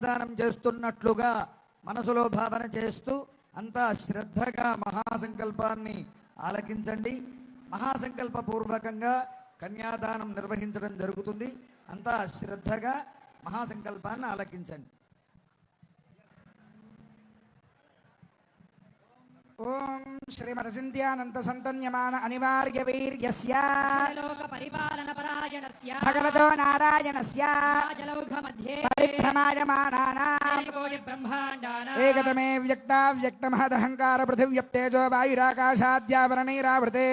దానం చేస్తున్నట్లుగా మనసులో భావన చేస్తూ అంతా శ్రద్ధగా మహాసంకల్పాన్ని ఆలకించండి. మహాసంకల్ప పూర్వకంగా కన్యాదానం నిర్వహించడం జరుగుతుంది. అంతా శ్రద్ధగా మహాసంకల్పాన్ని ఆలకించండి. ఓం శ్రీమరసింధ్యానంత సంతన్యమాన అనివార్య వీర్యస్య లోక పరిపాలన పరాయణస్య భగవతో నారాయణస్య రాజలౌఘ మధ్యే పరిభ్రమాయమానానాం కోటి బ్రహ్మాండానాం ఏకతమే వ్యక్తావ్యక్తమహదహంకార పృథివ్యప్తేజో వాయురాకాశాద్యావరణైరావృతే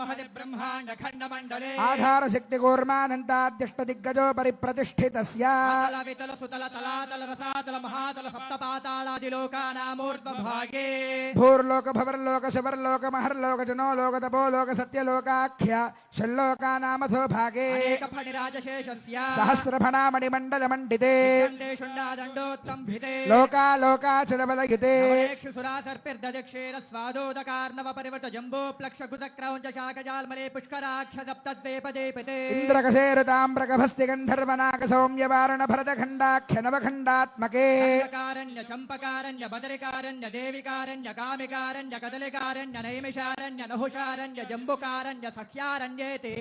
మహది బ్రహ్మాండ ఖండ మండలే ఆధారశక్తి కూర్మానంతాద్యష్టదిగ్గజో పరిప్రతిష్ఠితస్య అతల వితల సుతల తలాతల రసాతల మహాతల సప్తపాతాళాది లోకానామూర్ధ్వభాగే భూర్లోక భవర్లోక శువర్లోక మహర్లోక జనోలోక తపోలోక సత్యలోకాఖ్య షల్లోకానామథో భాగే అనేక ఫణిరాజశేషస్య సహస్రఫణామణి మండల మండితే ఖండే షుండాదండోత్తంభితే లోకాలోకాచలబలయుతే సురా సర్పిర్దక్షేణ స్వాదోదకార్ణవ పరివృత జంబో ప్లక్షకుత క్రౌంచ శాకజాల్మలే పుష్కరాక్ష సప్తద్వేపదేపతే ఇంద్రకశేరుతామ్రకభస్తి గంధర్వనాక సౌమ్యవారణ భరతఖండాఖ్య నవఖండాత్మకే కారణ్య చంపకారణ్య బదరికారణ్య దేవికారణ్య కామికారణ్య కదలికారణ్య నైమిషారణ్య నహుషారణ్య జంబుకారణ్య సఖ్యారణ్యేతే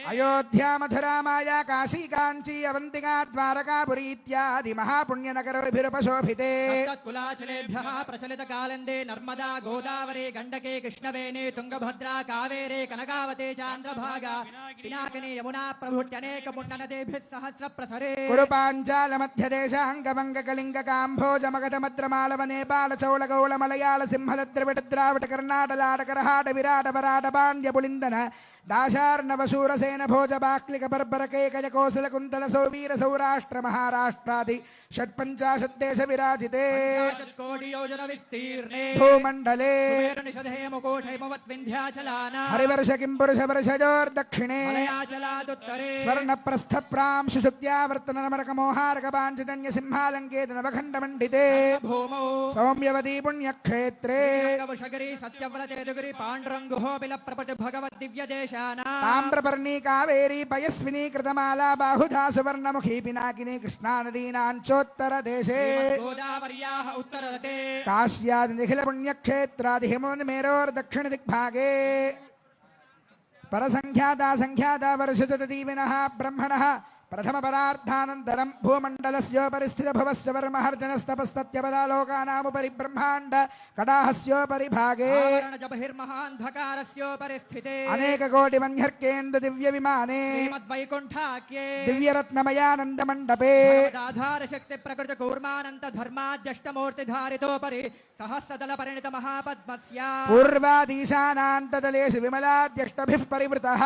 అయోధ్యా మధురా మాయా కాశీ కాంచీ అవంతికా ద్వారకాపురి ఇత్యాది మహాపుణ్యనగరోభిరుపశోభితే కులాచలేభ్యః ప్రచలిత కాలందే నర్మదా గోదావరి గండకే కృష్ణవేణి తుంగభద్రా కావేరే కనకావతే చాంద్రభాగా పినాకిని యమునా ప్రభుత్యనేక పుణ్యనదేభిః సహస్ర ప్రసరే కురు పాంచాల మధ్యదేశాంగవంగ కళింగ కాంభోజ మగధ మద్రమాళవ నేపాళ చౌళ గౌళ మలయాళ సింహల ద్రవిడ ద్రావిడ కర్ణాటలాట కరహాట విరాట వరాట పాండ్య పులిందన దాశార్ణవ శూరసేన భోజ బాక్లిక బర్బర కేకయ కోసల కుంతల సౌవీర సౌరాష్ట్ర మహారాష్ట్రాది షట్పంచాశద్దేశ విరాజితే కోటి యోజన విస్తీర్ణే భూమండలే నిషధే ముకోఠైమవత్ వింధ్యాచలానా హరివర్ష కింపురుష వర్షజోర్దక్షిణే మలయాచలాదుత్తరే స్వర్ణ ప్రస్థ ప్రాంశు శుక్త్యావర్తన నమరక మోహారక పాంచజన్య సింహాలంకేత నవఖండ మండితే భూమౌ సౌమ్యవతీ పుణ్యక్షేత్రే వృషగిరి సత్యవ్రతేజగిరి పాండురంగుహో బిల ప్రపటి భగవద్ దివ్య దేశానా తామ్రపర్ణీ కావేరీ పయస్వినీ కృతమాలా బాహుధా సువర్ణముఖీ పినాకినీ కృష్ణా నదీనాంచోత్తర దేశే గోదావర్యాః ఉత్తరతటే కాశ్యాది నిఖిల పుణ్యక్షేత్రాది హిమోన్మేరోర్దక్షిణ దిగ్భాగే పరసంఖ్యాతా సంఖ్యాతా వర్షజతదీవినః బ్రహ్మణః ప్రథమ పరార్థానంతరం భూమండలస్యోపరి స్థిత భవస్య వర్మహర్జనస్తపస్తత్యపదాలోకానాముపరి బ్రహ్మాండ కడాహస్యోపరి భాగే బహిర్మహాంధకారస్యోపరి స్థితే అనేక కోటి మన్యర్కేందు దివ్య విమానే శ్రీమద్వైకుంఠాఖ్యే దివ్యరత్నమయానంద మండపే ఆధార శక్తి ప్రకృతి కూర్మానంత ధర్మాద్యష్టమూర్తి ధారితోపరి సహస్రదల పరిణిత మహాపద్మస్య పూర్వాదీశానాంతదలేషు విమలాద్యష్టభిః పరివృతః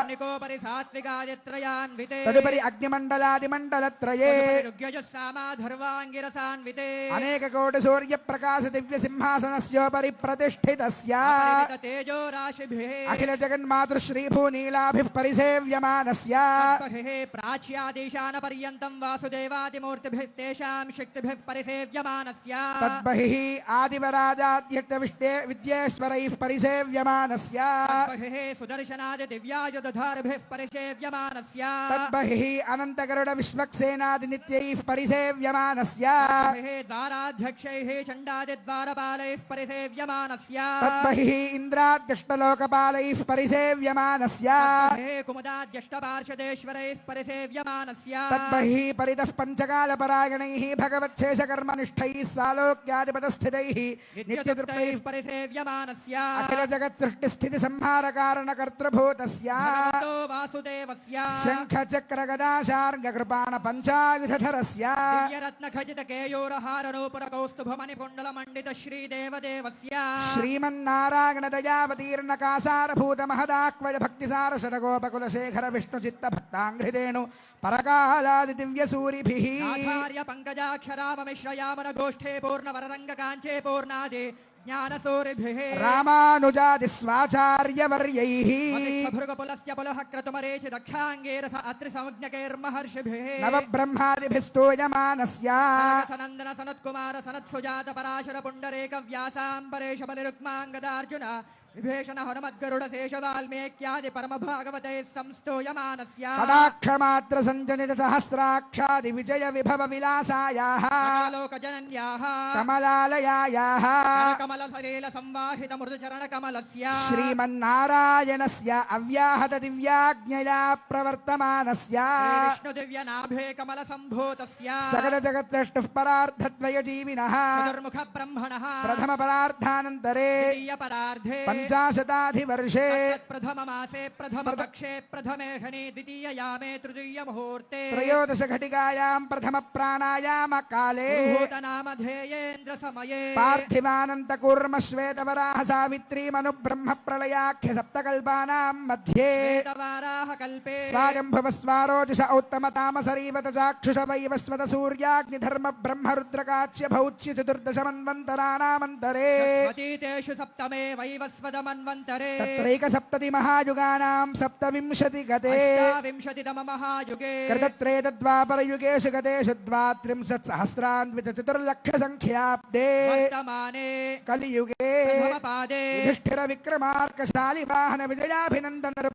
నికోపరి సాత్వికాదిత్రయాన్వితే తదుపరి అగ్నిమండలాదిమండలత్రయే రుగ్యజస్సామాధర్వాంగిరసాన్వితే అనేక కోటి సూర్య ప్రకాశ దివ్య సింహాసనస్యోపరి ప్రతిష్ఠితస్య తేజో రాశిభిః అఖిల జగన్మాతృశ్రీ భూనీలాభిః పరిసేవ్యమానస్య ప్రాచ్యాదీశాన పర్యంతం వాసుదేవాదిమూర్తిభిస్తేషాం శక్తిభిః పరిసేవ్యమానస్య తద్బహిః ఆదివరాజాద్యక్త విద్యేశ్వరైః పరిసేవ్యమానస్య సుదర్శనాది దివ్యాయుధారిభిః పరిసేవ్యమానస్య తద్బహిః అనంతగరుడ విశ్వక్సేనాది నిత్యైః పరిసేవ్యమానస్య ద్వారాధ్యక్షైః చండాది ద్వారపాలైః పరిసేవ్యమానస్య తద్బహిః ఇంద్రాద్యష్టలోకపాలైః పరిసేవ్యమానస్య కుముదాద్యష్టపార్షదేశ్వరైః పరిసేవ్యమానస్య తద్బహిః పరితః పంచకాలపరాయణైః భగవచ్ఛేషకర్మనిష్ఠైः సాలోక్యాధిపతస్థితైః నిత్యతృప్తైః పరిసేవ్యమానస్య అఖిల జగత్ సృష్టి స్థితి సంహార కారణ కర్తృభూతస్య వాసుదేవస్య శంఖ చక్ర గదాశార్ంగ కృపాణ పంచాయుధరస్య రత్న ఖచిత కేయూరహార నూపుర కౌస్తుభమణి కుండల మండిత శ్రీదేవదేవస్య శ్రీమన్నారాయణ దయావతీర్ణ కాసారభూత మహదాక్వయ భక్తిసార షడగోపకుల శేఖర విష్ణు చిత్త భక్తాంఘ్రిరేణు పరకాలాది దివ్య సూరిభిః ఆచార్య పంకజాక్షరామమిశ్రయామన గోష్ఠే పూర్ణ వరరంగ కాంచే పూర్ణాదే జ్ఞానసూరిభిః రామానుజాది స్వాచార్యవర్యైః భృగపులస్య పులః క్రతుమరేచి దక్షాంగేరస అత్రి సంజ్ఞకైర్మహర్షిభిః నవబ్రహ్మాదిభిస్తూయమానస్య సనందన సనత్కుమార సనత్సుజాత పరాశర పుండరేక వ్యాసాంబరేష బలిరుక్మాంగదార్జున విభీషణ హనుమద్గరుడ శేష వాల్మీక్యాది పరమ భాగవతే సంస్తూయమానస్య కటాక్షమాత్ర సంజనిత సహస్రాక్షాది విజయ విభవ విలాసాయాః లోకజనన్యాః కమలాలయాయాః కమల సలీల సంవాహిత మృదు చరణ కమలస్య శ్రీమన్నారాయణస్య అవ్యాహత దివ్యాజ్ఞయా ప్రవర్తమానస్య విష్ణు దివ్య నాభే కమల సంభూతస్య సకల జగత్సృష్టుః పరార్థద్వయ జీవినః చతుర్ముఖ బ్రహ్మణః ప్రథమ పరార్థానంతరే ద్వితీయ పరార్థే పంచాశతాధివర్షే ప్రథమ మాసే ప్రథమ పక్షే ప్రథమే హని ద్వితీయ యామే తృతీయ ముహూర్తే త్రయోదశ ఘటికాయాం ప్రథమ ప్రాణాయామ కాలే నామధేయేంద్ర సమయే పార్థివానంత కూర్మ శ్వేతవరాహ సావిత్రీ మను బ్రహ్మ ప్రళయాఖ్య సప్తకల్పానాం మధ్యే వారాహ కల్పే స్వాయంభవ స్వారోజుష ఔత్తమ తామసరీవత చాక్షుష వైవస్వత సూర్యాగ్ని ధర్మ బ్రహ్మ రుద్రకాచ్య భౌచ్య చతుర్దశ మన్వంతరాణామంతరే అతీతేషు సప్తమే వైవస్వత మన్వంతరే తత్రైక సప్తతి మహాయుగానాం సప్తవింశతి గతే వింశతితమ మహాయుగే కృతత్రేతద్వాపరయుగేషు గతేషు ద్వాత్రింశత్ సహస్రాన్విత చతుర్లక్ష సంఖ్యాబ్దే వర్తమానే కలియుగే ప్రథమ పాదే యుధిష్ఠిర విక్రమార్కశాలి వాహన విజయాభినందన